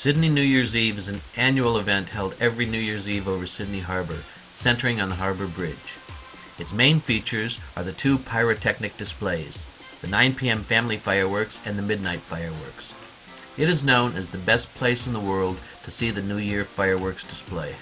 Sydney New Year's Eve is an annual event held every New Year's Eve over Sydney Harbour, centering on the Harbour Bridge. Its main features are the two pyrotechnic displays, the 9 p.m. family fireworks and the midnight fireworks. It is known as the best place in the world to see the New Year fireworks display.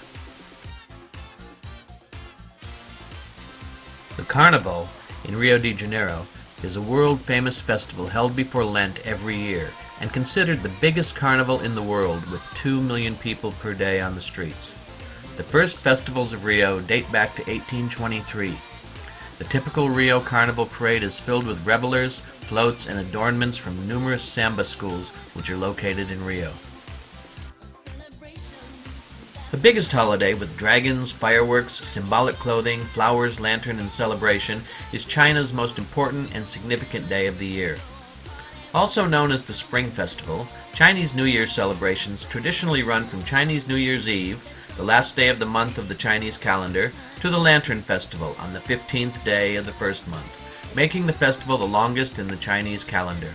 The Carnival in Rio de Janeiro is a world-famous festival held before Lent every year and considered the biggest carnival in the world with 2 million people per day on the streets. The first festivals of Rio date back to 1823. The typical Rio Carnival parade is filled with revelers, floats, and adornments from numerous samba schools which are located in Rio. The biggest holiday, with dragons, fireworks, symbolic clothing, flowers, lantern, and celebration, is China's most important and significant day of the year. Also known as the Spring Festival, Chinese New Year celebrations traditionally run from Chinese New Year's Eve, the last day of the month of the Chinese calendar, to the Lantern Festival on the 15th day of the first month, making the festival the longest in the Chinese calendar.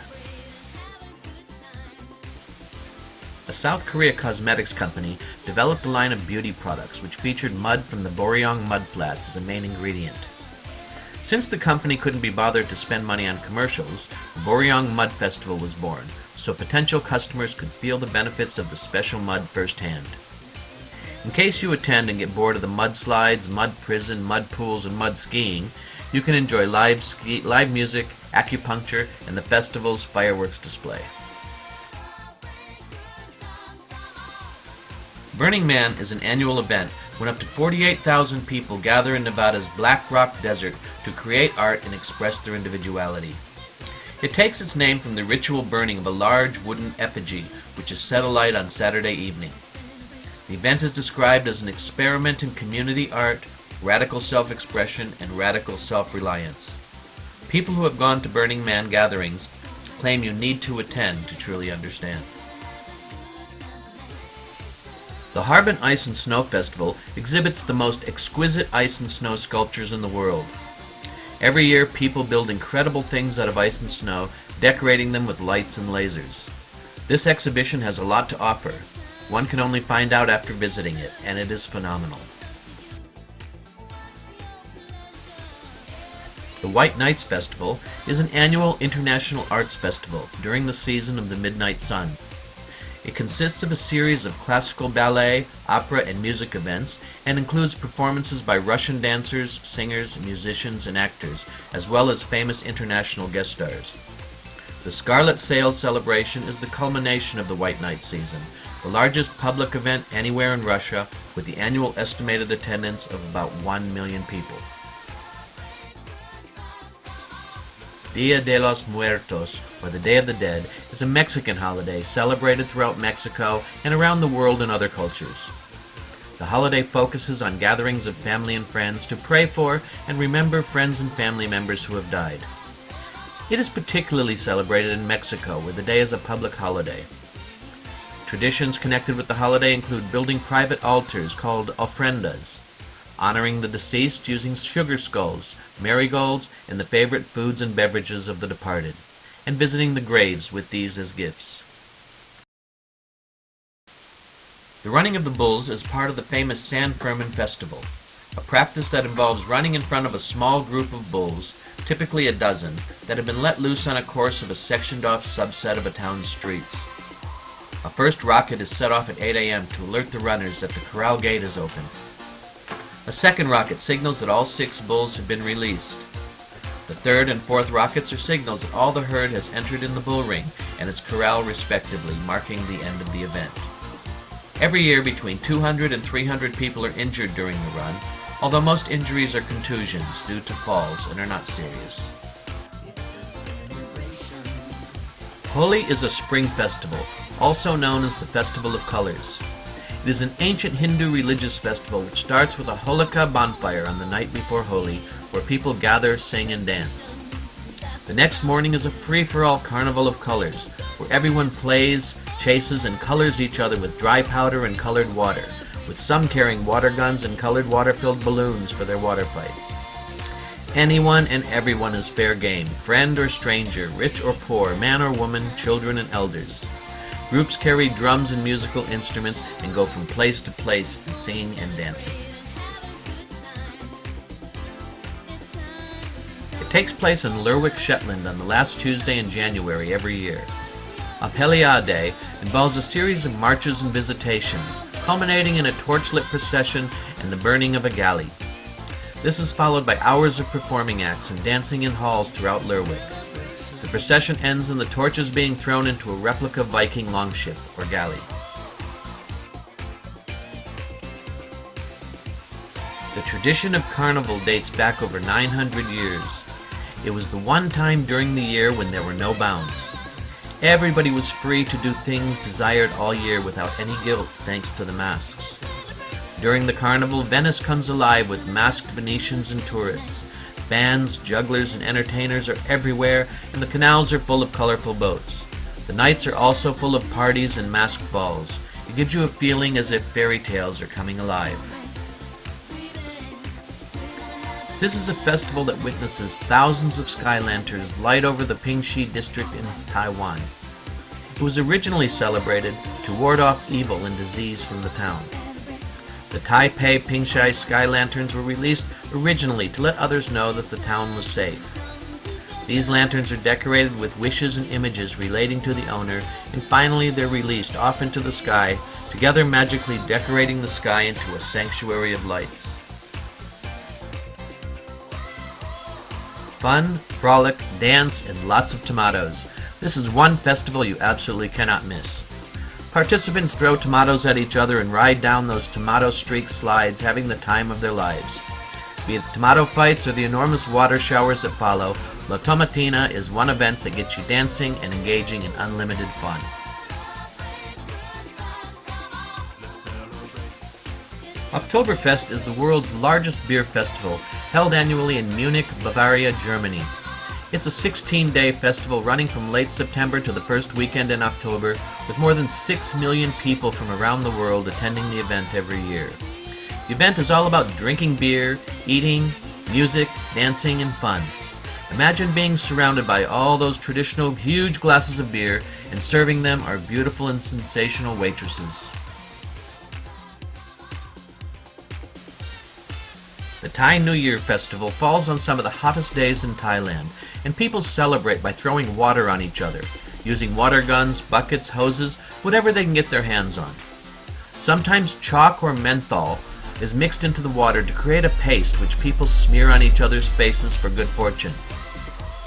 A South Korea cosmetics company developed a line of beauty products which featured mud from the Boryong mud flats as a main ingredient. Since the company couldn't be bothered to spend money on commercials, the Boryong Mud Festival was born, so potential customers could feel the benefits of the special mud firsthand. In case you attend and get bored of the mud slides, mud prison, mud pools, and mud skiing, you can enjoy live music, acupuncture, and the festival's fireworks display. Burning Man is an annual event when up to 48,000 people gather in Nevada's Black Rock Desert to create art and express their individuality. It takes its name from the ritual burning of a large wooden effigy which is set alight on Saturday evening. The event is described as an experiment in community art, radical self-expression, and radical self-reliance. People who have gone to Burning Man gatherings claim you need to attend to truly understand. The Harbin Ice and Snow Festival exhibits the most exquisite ice and snow sculptures in the world. Every year, people build incredible things out of ice and snow, decorating them with lights and lasers. This exhibition has a lot to offer. One can only find out after visiting it, and it is phenomenal. The White Nights Festival is an annual international arts festival during the season of the Midnight Sun. It consists of a series of classical ballet, opera, and music events, and includes performances by Russian dancers, singers, musicians, and actors, as well as famous international guest stars. The Scarlet Sail celebration is the culmination of the White Night season, the largest public event anywhere in Russia, with the annual estimated attendance of about 1 million people. Dia de los Muertos, or the Day of the Dead, is a Mexican holiday celebrated throughout Mexico and around the world in other cultures. The holiday focuses on gatherings of family and friends to pray for and remember friends and family members who have died. It is particularly celebrated in Mexico, where the day is a public holiday. Traditions connected with the holiday include building private altars called ofrendas, honoring the deceased using sugar skulls, marigolds, and the favorite foods and beverages of the departed, and visiting the graves with these as gifts. The running of the bulls is part of the famous San Fermin Festival, a practice that involves running in front of a small group of bulls, typically a dozen, that have been let loose on a course of a sectioned-off subset of a town's streets. A first rocket is set off at 8 a.m. to alert the runners that the corral gate is open. A second rocket signals that all 6 bulls have been released. The third and fourth rockets are signals that all the herd has entered in the bull ring and its corral respectively, marking the end of the event. Every year between 200 and 300 people are injured during the run, although most injuries are contusions due to falls and are not serious. Holi is a spring festival, also known as the Festival of Colors. It is an ancient Hindu religious festival which starts with a holika bonfire on the night before Holi, where people gather, sing, and dance. The next morning is a free-for-all carnival of colors, where everyone plays, chases, and colors each other with dry powder and colored water, with some carrying water guns and colored water-filled balloons for their water fight. Anyone and everyone is fair game, friend or stranger, rich or poor, man or woman, children and elders. Groups carry drums and musical instruments and go from place to place singing and dancing. It takes place in Lerwick, Shetland on the last Tuesday in January every year. Appelia Day involves a series of marches and visitations, culminating in a torchlit procession and the burning of a galley. This is followed by hours of performing acts and dancing in halls throughout Lerwick. The procession ends in the torches being thrown into a replica Viking longship, or galley. The tradition of carnival dates back over 900 years. It was the one time during the year when there were no bounds. Everybody was free to do things desired all year without any guilt, thanks to the masks. During the carnival, Venice comes alive with masked Venetians and tourists. Bands, jugglers, and entertainers are everywhere, and the canals are full of colorful boats. The nights are also full of parties and masked balls. It gives you a feeling as if fairy tales are coming alive. This is a festival that witnesses thousands of sky lanterns light over the Pingxi district in Taiwan. It was originally celebrated to ward off evil and disease from the town. The Taipei Pingxi sky lanterns were released originally to let others know that the town was safe. These lanterns are decorated with wishes and images relating to the owner, and finally they're released off into the sky, together magically decorating the sky into a sanctuary of lights. Fun, frolic, dance, and lots of tomatoes. This is one festival you absolutely cannot miss. Participants throw tomatoes at each other and ride down those tomato-streaked slides, having the time of their lives. Be it tomato fights or the enormous water showers that follow, La Tomatina is one event that gets you dancing and engaging in unlimited fun. Oktoberfest is the world's largest beer festival, held annually in Munich, Bavaria, Germany. It's a 16-day festival running from late September to the first weekend in October, with more than 6 million people from around the world attending the event every year. The event is all about drinking beer, eating, music, dancing, and fun. Imagine being surrounded by all those traditional huge glasses of beer, and serving them are beautiful and sensational waitresses. The Thai New Year festival falls on some of the hottest days in Thailand, and people celebrate by throwing water on each other, using water guns, buckets, hoses, whatever they can get their hands on. Sometimes chalk or menthol is mixed into the water to create a paste which people smear on each other's faces for good fortune.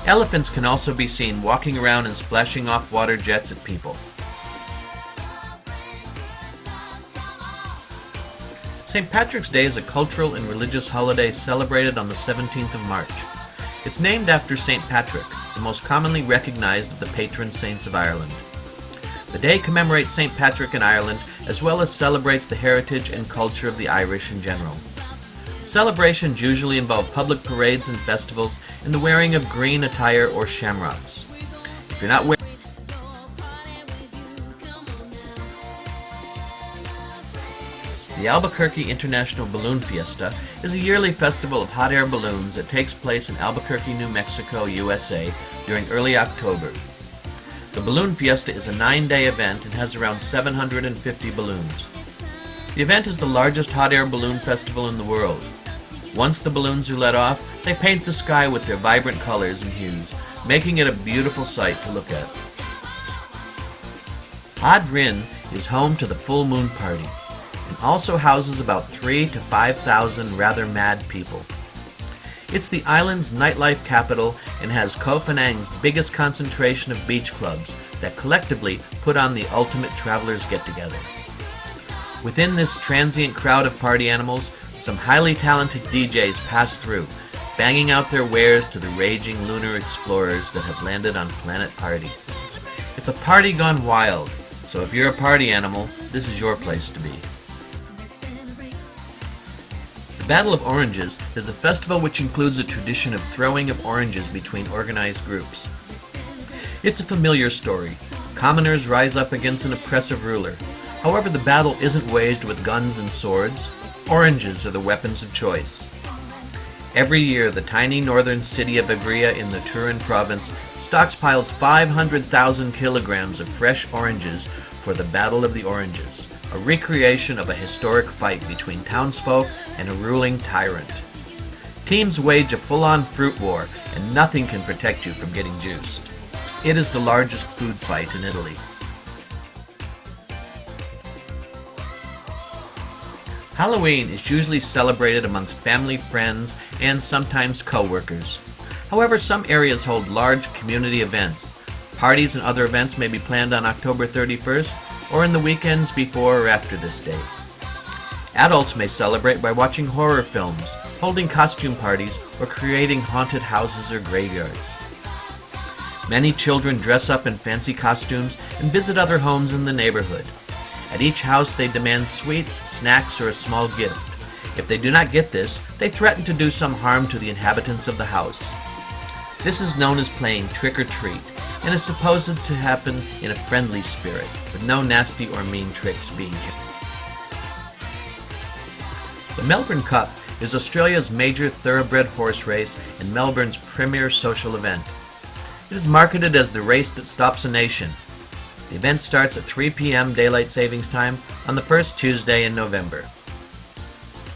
Elephants can also be seen walking around and splashing off water jets at people. St. Patrick's Day is a cultural and religious holiday celebrated on the 17th of March. It's named after St. Patrick, the most commonly recognized of the patron saints of Ireland. The day commemorates St. Patrick in Ireland, as well as celebrates the heritage and culture of the Irish in general. Celebrations usually involve public parades and festivals and the wearing of green attire or shamrocks. If you're not wearing The Albuquerque International Balloon Fiesta is a yearly festival of hot air balloons that takes place in Albuquerque, New Mexico, USA during early October. The Balloon Fiesta is a 9-day event and has around 750 balloons. The event is the largest hot air balloon festival in the world. Once the balloons are let off, they paint the sky with their vibrant colors and hues, making it a beautiful sight to look at. Ad Rin is home to the Full Moon Party, and also houses about 3,000 to 5,000 rather mad people. It's the island's nightlife capital and has Koh Phanang's biggest concentration of beach clubs that collectively put on the ultimate travelers get-together. Within this transient crowd of party animals, some highly talented DJs pass through, banging out their wares to the raging lunar explorers that have landed on Planet Party. It's a party gone wild, so if you're a party animal, this is your place to be. The Battle of Oranges is a festival which includes a tradition of throwing of oranges between organized groups. It's a familiar story. Commoners rise up against an oppressive ruler. However, the battle isn't waged with guns and swords. Oranges are the weapons of choice. Every year, the tiny northern city of Agria in the Turin province stockpiles 500,000 kilograms of fresh oranges for the Battle of the Oranges, a recreation of a historic fight between townsfolk and a ruling tyrant. Teams wage a full-on fruit war, and nothing can protect you from getting juiced. It is the largest food fight in Italy. Halloween is usually celebrated amongst family, friends, and sometimes co-workers. However, some areas hold large community events. Parties and other events may be planned on October 31st or in the weekends before or after this date. Adults may celebrate by watching horror films, holding costume parties, or creating haunted houses or graveyards. Many children dress up in fancy costumes and visit other homes in the neighborhood. At each house they demand sweets, snacks, or a small gift. If they do not get this, they threaten to do some harm to the inhabitants of the house. This is known as playing trick-or-treat, and is supposed to happen in a friendly spirit, with no nasty or mean tricks being carried. The Melbourne Cup is Australia's major thoroughbred horse race and Melbourne's premier social event. It is marketed as the race that stops a nation. The event starts at 3 p.m. Daylight Savings Time on the first Tuesday in November.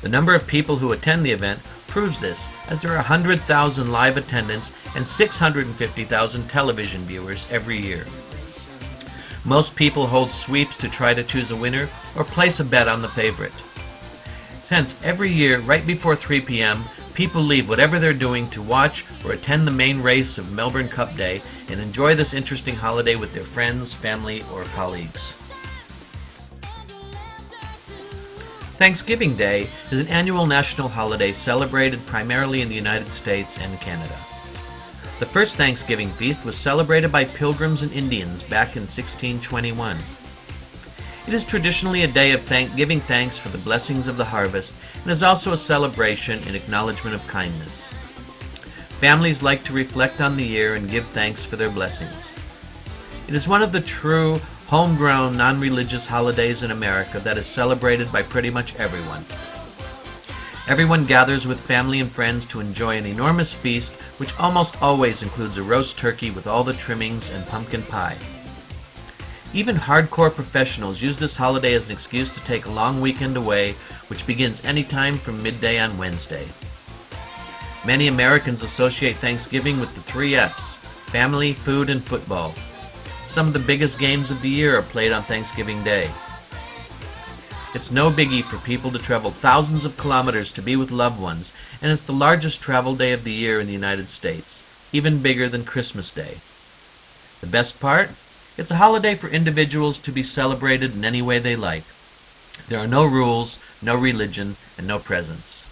The number of people who attend the event proves this, as there are 100,000 live attendants and 650,000 television viewers every year. Most people hold sweeps to try to choose a winner or place a bet on the favorite. Hence, every year, right before 3 p.m., people leave whatever they're doing to watch or attend the main race of Melbourne Cup Day and enjoy this interesting holiday with their friends, family, or colleagues. Thanksgiving Day is an annual national holiday celebrated primarily in the United States and Canada. The first Thanksgiving feast was celebrated by Pilgrims and Indians back in 1621. It is traditionally a day of giving thanks for the blessings of the harvest, and is also a celebration in acknowledgement of kindness. Families like to reflect on the year and give thanks for their blessings. It is one of the true, homegrown, non-religious holidays in America that is celebrated by pretty much everyone. Everyone gathers with family and friends to enjoy an enormous feast, which almost always includes a roast turkey with all the trimmings and pumpkin pie. Even hardcore professionals use this holiday as an excuse to take a long weekend away, which begins anytime from midday on Wednesday. Many Americans associate Thanksgiving with the 3 F's: family, food, and football. Some of the biggest games of the year are played on Thanksgiving Day. It's no biggie for people to travel thousands of kilometers to be with loved ones, and it's the largest travel day of the year in the United States, even bigger than Christmas Day. The best part? It's a holiday for individuals to be celebrated in any way they like. There are no rules, no religion, and no presents.